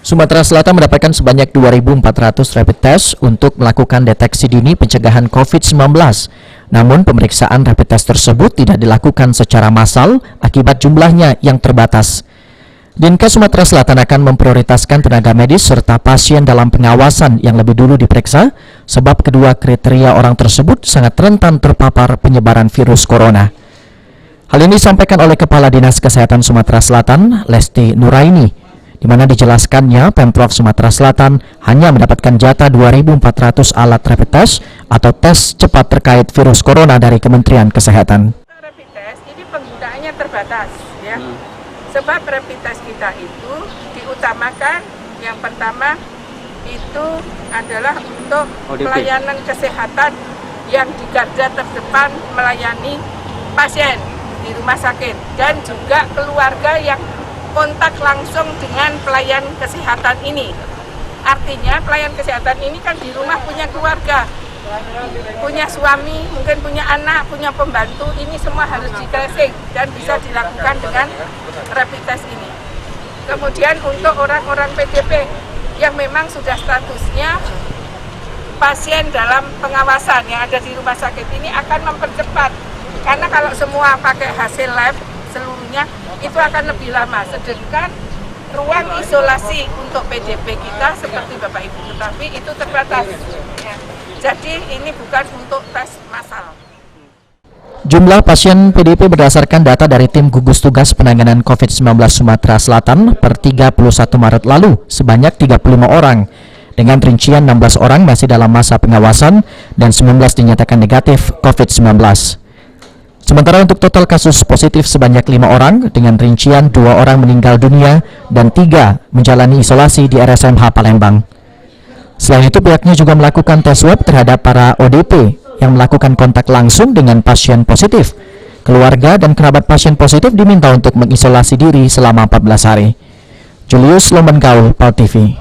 Sumatera Selatan mendapatkan sebanyak 2.400 rapid test untuk melakukan deteksi dini pencegahan COVID-19. Namun pemeriksaan rapid test tersebut tidak dilakukan secara massal akibat jumlahnya yang terbatas. Dinkes Sumatera Selatan akan memprioritaskan tenaga medis serta pasien dalam pengawasan yang lebih dulu diperiksa, sebab kedua kriteria orang tersebut sangat rentan terpapar penyebaran virus corona. Hal ini disampaikan oleh Kepala Dinas Kesehatan Sumatera Selatan, Lesti Nuraini, di mana dijelaskannya Pemprov Sumatera Selatan hanya mendapatkan jatah 2.400 alat rapid test atau tes cepat terkait virus corona dari Kementerian Kesehatan. Rapid test ini penggunaannya terbatas, ya. Sebab rapid test kita itu diutamakan yang pertama itu adalah untuk pelayanan kesehatan yang di garda terdepan melayani pasien di rumah sakit dan juga keluarga yang kontak langsung dengan pelayan kesehatan ini. Artinya pelayan kesehatan ini kan di rumah punya keluarga, punya suami, mungkin punya anak, punya pembantu, ini semua harus di tracing dan bisa dilakukan dengan rapid test ini. Kemudian untuk orang-orang PDP yang memang sudah statusnya pasien dalam pengawasan yang ada di rumah sakit ini akan mempercepat, karena kalau semua pakai hasil lab seluruhnya itu akan lebih lama, sedangkan ruang isolasi untuk PDP kita seperti Bapak Ibu tetapi itu terbatas, ya. Jadi ini bukan untuk tes massal. Jumlah pasien PDP berdasarkan data dari tim gugus tugas penanganan COVID-19 Sumatera Selatan per 31 Maret lalu sebanyak 35 orang, dengan rincian 16 orang masih dalam masa pengawasan dan 19 dinyatakan negatif COVID-19. Sementara untuk total kasus positif sebanyak 5 orang dengan rincian 2 orang meninggal dunia dan 3 menjalani isolasi di RSMH Palembang. Selain itu pihaknya juga melakukan tes swab terhadap para ODP yang melakukan kontak langsung dengan pasien positif. Keluarga dan kerabat pasien positif diminta untuk mengisolasi diri selama 14 hari. Julius Lomengaul, PAL TV.